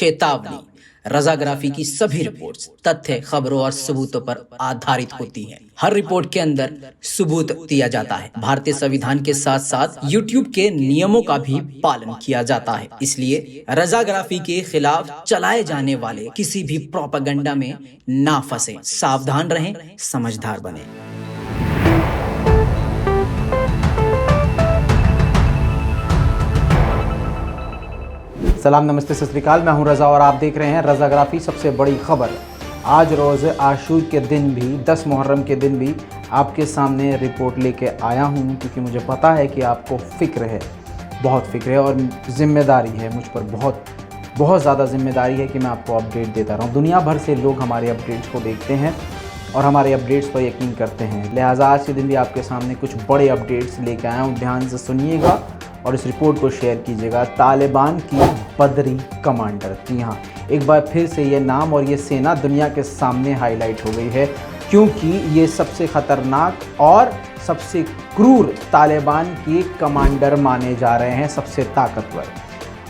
चेतावनी, रजाग्राफी की सभी रिपोर्ट्स तथ्य, खबरों और सबूतों पर आधारित होती हैं। हर रिपोर्ट के अंदर सबूत दिया जाता है। भारतीय संविधान के साथ साथ यूट्यूब के नियमों का भी पालन किया जाता है। इसलिए रजाग्राफी के खिलाफ चलाए जाने वाले किसी भी प्रोपेगेंडा में ना फंसे। सावधान रहें, समझदार बने। सलाम, नमस्ते, सत श्री अकाल। मैं हूं रज़ा और आप देख रहे हैं रज़ाग्राफी। सबसे बड़ी खबर, आज रोज़ आशूर के दिन भी, 10 मुहर्रम के दिन भी आपके सामने रिपोर्ट लेके आया हूं, क्योंकि मुझे पता है कि आपको फ़िक्र है, बहुत फ़िक्र है और ज़िम्मेदारी है मुझ पर, बहुत ज़्यादा ज़िम्मेदारी है कि मैं आपको अपडेट देता रहूं। दुनिया भर से लोग हमारे अपडेट्स को देखते हैं और हमारे अपडेट्स पर यकीन करते हैं। लिहाजा आज के दिन भी आपके सामने कुछ बड़े अपडेट्स लेके आया हूँ। ध्यान से सुनिएगा और इस रिपोर्ट को शेयर कीजिएगा। तालिबान की बदरी कमांडर, जी हाँ, एक बार फिर से ये नाम और ये सेना दुनिया के सामने हाईलाइट हो गई है, क्योंकि ये सबसे ख़तरनाक और सबसे क्रूर तालिबान के कमांडर माने जा रहे हैं, सबसे ताकतवर।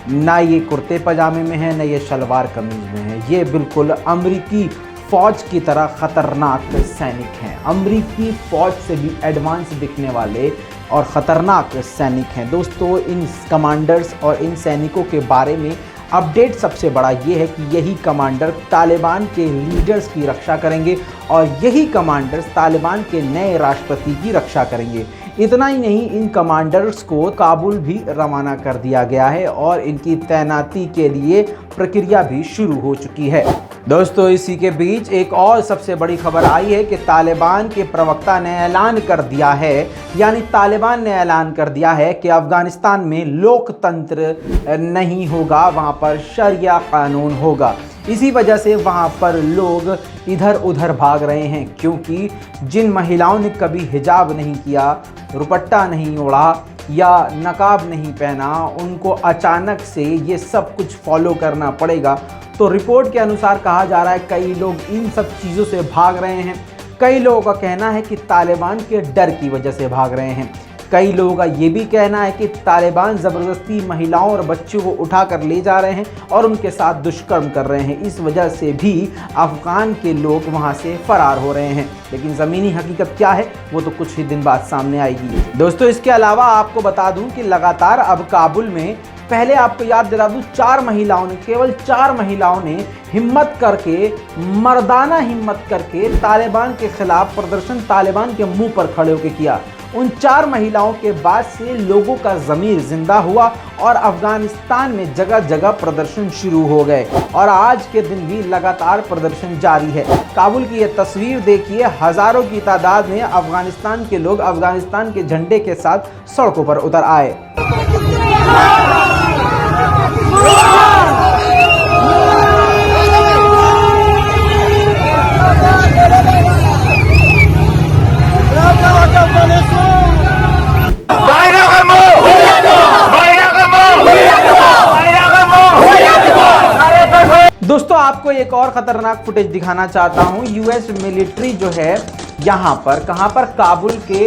ना ये कुर्ते पजामे में है, ना ये शलवार कमीज़ में है, ये बिल्कुल अमरीकी फ़ौज की तरह ख़तरनाक सैनिक हैं। अमरीकी फ़ौज से भी एडवांस दिखने वाले और ख़तरनाक सैनिक हैं। दोस्तों, इन कमांडर्स और इन सैनिकों के बारे में अपडेट सबसे बड़ा ये है कि यही कमांडर तालिबान के लीडर्स की रक्षा करेंगे और यही कमांडर्स तालिबान के नए राष्ट्रपति की रक्षा करेंगे। इतना ही नहीं, इन कमांडर्स को काबुल भी रवाना कर दिया गया है और इनकी तैनाती के लिए प्रक्रिया भी शुरू हो चुकी है। दोस्तों, इसी के बीच एक और सबसे बड़ी खबर आई है कि तालिबान के प्रवक्ता ने ऐलान कर दिया है, यानी तालिबान ने ऐलान कर दिया है कि अफ़गानिस्तान में लोकतंत्र नहीं होगा, वहाँ पर शरिया कानून होगा। इसी वजह से वहाँ पर लोग इधर उधर भाग रहे हैं, क्योंकि जिन महिलाओं ने कभी हिजाब नहीं किया, दुपट्टा नहीं ओढ़ा या नकाब नहीं पहना, उनको अचानक से ये सब कुछ फॉलो करना पड़ेगा। तो रिपोर्ट के अनुसार कहा जा रहा है कई लोग इन सब चीज़ों से भाग रहे हैं। कई लोगों का कहना है कि तालिबान के डर की वजह से भाग रहे हैं। कई लोगों का ये भी कहना है कि तालिबान ज़बरदस्ती महिलाओं और बच्चों को उठा कर ले जा रहे हैं और उनके साथ दुष्कर्म कर रहे हैं। इस वजह से भी अफ़गान के लोग वहाँ से फ़रार हो रहे हैं। लेकिन ज़मीनी हकीकत क्या है, वो तो कुछ ही दिन बाद सामने आएगी। दोस्तों, इसके अलावा आपको बता दूं कि लगातार अब काबुल में, पहले आपको याद दिला दूं, केवल 4 महिलाओं ने हिम्मत करके, मर्दाना हिम्मत करके तालिबान के खिलाफ प्रदर्शन तालिबान के मुंह पर खड़े होकर किया। उन 4 महिलाओं के बाद से लोगों का ज़मीर जिंदा हुआ और अफ़गानिस्तान में जगह जगह प्रदर्शन शुरू हो गए और आज के दिन भी लगातार प्रदर्शन जारी है। काबुल की ये तस्वीर देखिए, हज़ारों की तादाद में अफ़गानिस्तान के लोग अफ़गानिस्तान के झंडे के साथ सड़कों पर उतर आए। दोस्तों, आपको एक और ख़तरनाक फुटेज दिखाना चाहता हूं। यूएस मिलिट्री जो है यहाँ पर, कहाँ पर, काबुल के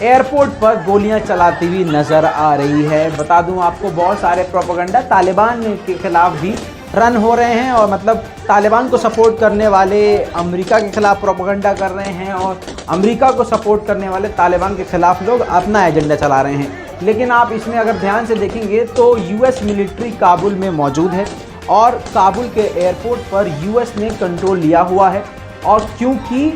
एयरपोर्ट पर गोलियां चलाती हुई नज़र आ रही है। बता दूं आपको, बहुत सारे प्रोपेगेंडा तालिबान के खिलाफ भी रन हो रहे हैं और मतलब तालिबान को सपोर्ट करने वाले अमेरिका के खिलाफ प्रोपेगेंडा कर रहे हैं और अमेरिका को सपोर्ट करने वाले तालिबान के खिलाफ लोग अपना एजेंडा चला रहे हैं। लेकिन आप इसमें अगर ध्यान से देखेंगे तो यूएस मिलिट्री काबुल में मौजूद है और काबुल के एयरपोर्ट पर यूएस ने कंट्रोल लिया हुआ है। और क्योंकि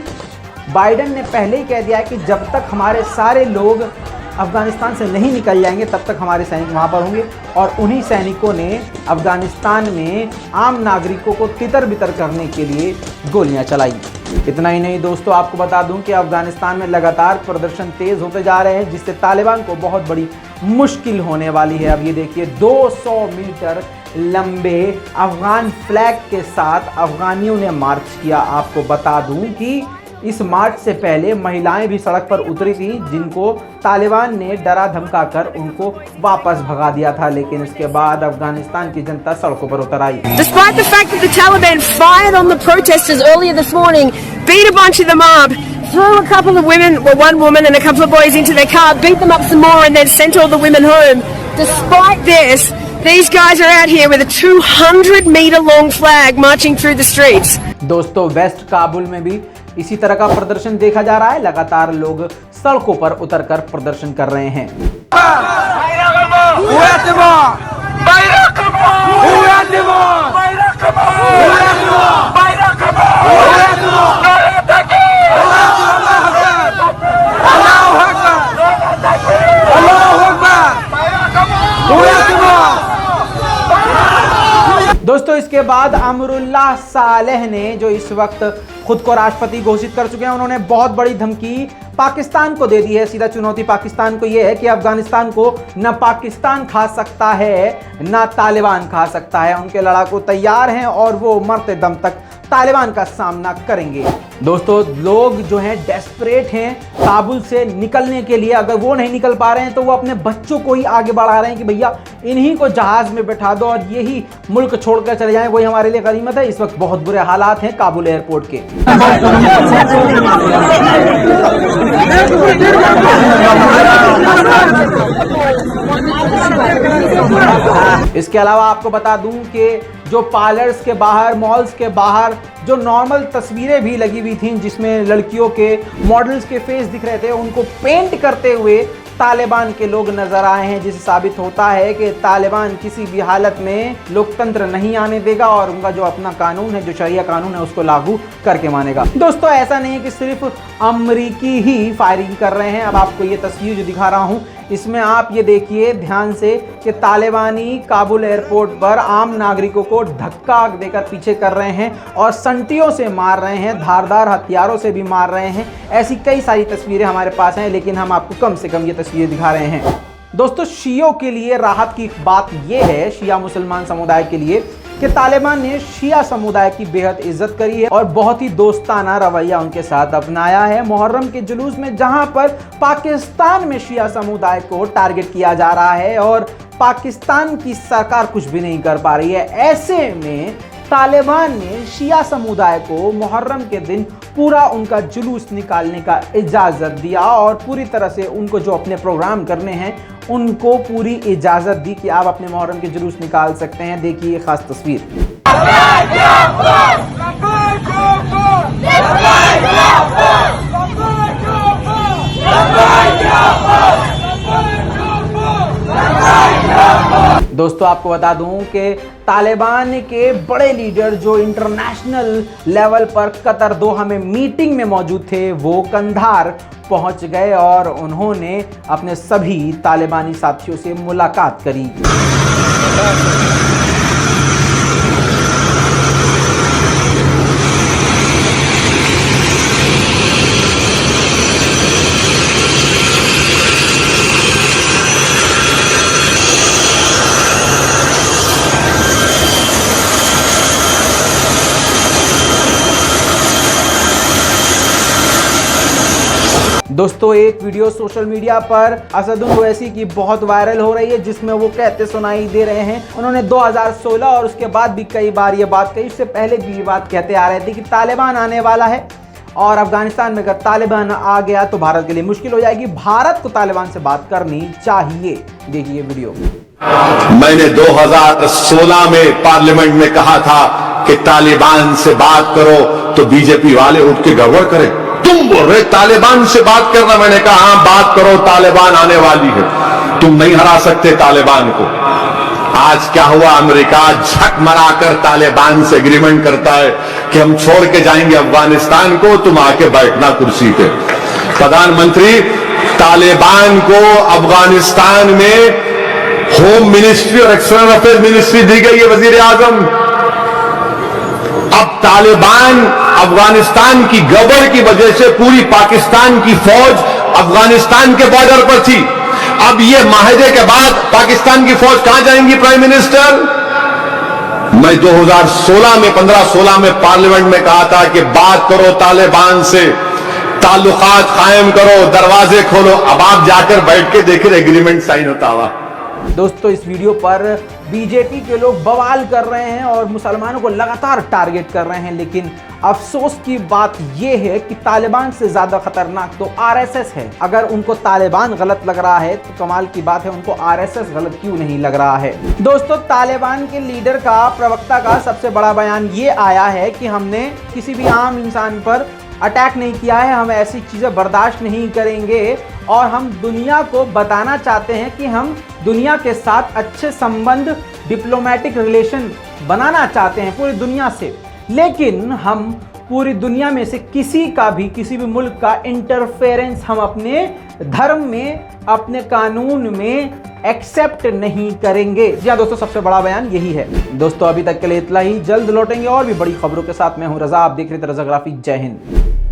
बाइडेन ने पहले ही कह दिया है कि जब तक हमारे सारे लोग अफ़गानिस्तान से नहीं निकल जाएंगे तब तक हमारे सैनिक वहाँ पर होंगे, और उन्हीं सैनिकों ने अफ़गानिस्तान में आम नागरिकों को तितर बितर करने के लिए गोलियां चलाई। इतना ही नहीं दोस्तों, आपको बता दूं कि अफ़गानिस्तान में लगातार प्रदर्शन तेज़ होते जा रहे हैं, जिससे तालिबान को बहुत बड़ी मुश्किल होने वाली है। अब ये देखिए, 200 मीटर लंबे अफ़गान फ्लैग के साथ अफ़गानियों ने मार्च किया। आपको बता दूं कि इस मार्च से पहले महिलाएं भी सड़क पर उतरी थी, जिनको तालिबान ने डरा धमका कर उनको वापस भगा दिया था, लेकिन इसके बाद अफगानिस्तान की जनता सड़कों पर उतर आई। Despite the fact that the Taliban fired on the protesters earlier this morning, beat a bunch of them up, threw a couple of women, well, one woman and a couple of boys into their car, beat them up some more and then sent all the women home. Despite this, These guys are out here with a 200-meter long flag marching through the streets. दोस्तों waste Kabul में भी इसी तरह का प्रदर्शन देखा जा रहा है। लगातार लोग सड़कों पर उतरकर प्रदर्शन कर रहे हैं। दोस्तों इसके बाद अमरुल्लाह सालेह ने, जो इस वक्त खुद को राष्ट्रपति घोषित कर चुके हैं, उन्होंने बहुत बड़ी धमकी पाकिस्तान को दे दी है। सीधा चुनौती पाकिस्तान को यह है कि अफगानिस्तान को न पाकिस्तान खा सकता है न तालिबान खा सकता है। उनके लड़ाकू तैयार हैं और वो मरते दम तक तालिबान का सामना करेंगे। दोस्तों लोग जो हैं डेस्परेट हैं काबुल से निकलने के लिए। अगर वो नहीं निकल पा रहे हैं तो वो अपने बच्चों को ही आगे बढ़ा रहे हैं कि भैया इन्हीं को जहाज में बैठा दो और यही मुल्क छोड़कर चले जाएं, वही हमारे लिए गनीमत है। इस वक्त बहुत बुरे हालात हैं काबुल एयरपोर्ट के। इसके अलावा आपको बता दूं कि जो पार्लर्स के बाहर, मॉल्स के बाहर जो नॉर्मल तस्वीरें भी लगी हुई थी जिसमें लड़कियों के मॉडल्स के फेस दिख रहे थे, उनको पेंट करते हुए तालिबान के लोग नजर आए हैं, जिससे साबित होता है कि तालिबान किसी भी हालत में लोकतंत्र नहीं आने देगा और उनका जो अपना कानून है, जो शरिया कानून है, उसको लागू करके मानेगा। दोस्तों ऐसा नहीं है कि सिर्फ अमरीकी ही फायरिंग कर रहे हैं। अब आपको ये तस्वीर जो दिखा रहा हूं इसमें आप ये देखिए ध्यान से कि तालिबानी काबुल एयरपोर्ट पर आम नागरिकों को धक्का देकर पीछे कर रहे हैं और संटियों से मार रहे हैं, धारदार हथियारों से भी मार रहे हैं। ऐसी कई सारी तस्वीरें हमारे पास हैं, लेकिन हम आपको कम से कम ये तस्वीरें दिखा रहे हैं। दोस्तों शियों के लिए राहत की बात यह है, शिया मुसलमान समुदाय के लिए, कि तालिबान ने शिया समुदाय की बेहद इज्जत करी है और बहुत ही दोस्ताना रवैया उनके साथ अपनाया है। मुहर्रम के जुलूस में जहां पर पाकिस्तान में शिया समुदाय को टारगेट किया जा रहा है और पाकिस्तान की सरकार कुछ भी नहीं कर पा रही है, ऐसे में तालिबान ने शिया समुदाय को मुहर्रम के दिन पूरा उनका जुलूस निकालने का इजाज़त दिया और पूरी तरह से उनको जो अपने प्रोग्राम करने हैं उनको पूरी इजाज़त दी कि आप अपने मुहर्रम के जुलूस निकाल सकते हैं। देखिए ये खास तस्वीर। दोस्तों आपको बता दूं कि तालिबान के बड़े लीडर जो इंटरनेशनल लेवल पर कतर दोहा में मीटिंग में मौजूद थे, वो कंधार पहुंच गए और उन्होंने अपने सभी तालिबानी साथियों से मुलाकात करी। दोस्तों एक वीडियो सोशल मीडिया पर असदुल ओवैसी की बहुत वायरल हो रही है, जिसमें वो कहते सुनाई दे रहे हैं, उन्होंने 2016 और उसके बाद भी कई बार ये बात कही, इससे पहले भी ये बात कहते आ रहे थे कि तालिबान आने वाला है और अफगानिस्तान में अगर तालिबान आ गया तो भारत के लिए मुश्किल हो जाएगी, भारत को तालिबान से बात करनी चाहिए। देखिए वीडियो। मैंने 2016 में पार्लियामेंट में कहा था कि तालिबान से बात करो तो बीजेपी वाले उठ के गड़बड़ करें। तुम बोल रहे तालिबान से बात करना, मैंने कहा हाँ बात करो, तालिबान आने वाली है, तुम नहीं हरा सकते तालिबान को। आज क्या हुआ, अमेरिका झक मराकर तालिबान से एग्रीमेंट करता है कि हम छोड़ के जाएंगे अफगानिस्तान को, तुम आके बैठना कुर्सी पे। प्रधानमंत्री, तालिबान को अफगानिस्तान में होम मिनिस्ट्री और एक्सटर्नल अफेयर्स मिनिस्ट्री दी गई है, वजीर आजम। अब तालिबान अफगानिस्तान की गड़बड़ की वजह से पूरी पाकिस्तान की फौज अफगानिस्तान के बॉर्डर पर थी। अब ये माहिदे के बाद पाकिस्तान की फौज कहां जाएंगी प्राइम मिनिस्टर? मैं 2016 में 15-16 में पार्लियामेंट में कहा था कि बात करो तालिबान से, ताल्लुकात कायम करो, दरवाजे खोलो। अब आप जाकर बैठ के देख रहे एग्रीमेंट साइन होता हुआ। दोस्तों इस वीडियो पर बीजेपी के लोग बवाल कर रहे हैं और मुसलमानों को लगातार टारगेट कर रहे हैं, लेकिन अफसोस की बात यह है कि तालिबान से ज्यादा खतरनाक तो आरएसएस है। अगर उनको तालिबान गलत लग रहा है तो कमाल की बात है, उनको आरएसएस गलत क्यों नहीं लग रहा है। दोस्तों तालिबान के लीडर का, प्रवक्ता का सबसे बड़ा बयान ये आया है कि हमने किसी भी आम इंसान पर अटैक नहीं किया है, हम ऐसी चीज़ें बर्दाश्त नहीं करेंगे और हम दुनिया को बताना चाहते हैं कि हम दुनिया के साथ अच्छे संबंध, डिप्लोमेटिक रिलेशन बनाना चाहते हैं पूरी दुनिया से, लेकिन हम पूरी दुनिया में से किसी भी मुल्क का इंटरफेरेंस हम अपने धर्म में, अपने कानून में एक्सेप्ट नहीं करेंगे। जी हाँ दोस्तों, सबसे बड़ा बयान यही है। दोस्तों अभी तक के लिए इतना ही, जल्द लौटेंगे और भी बड़ी खबरों के साथ। मैं हूं रजा, आप देख रहे थे रजाग्राफी। जय हिंद।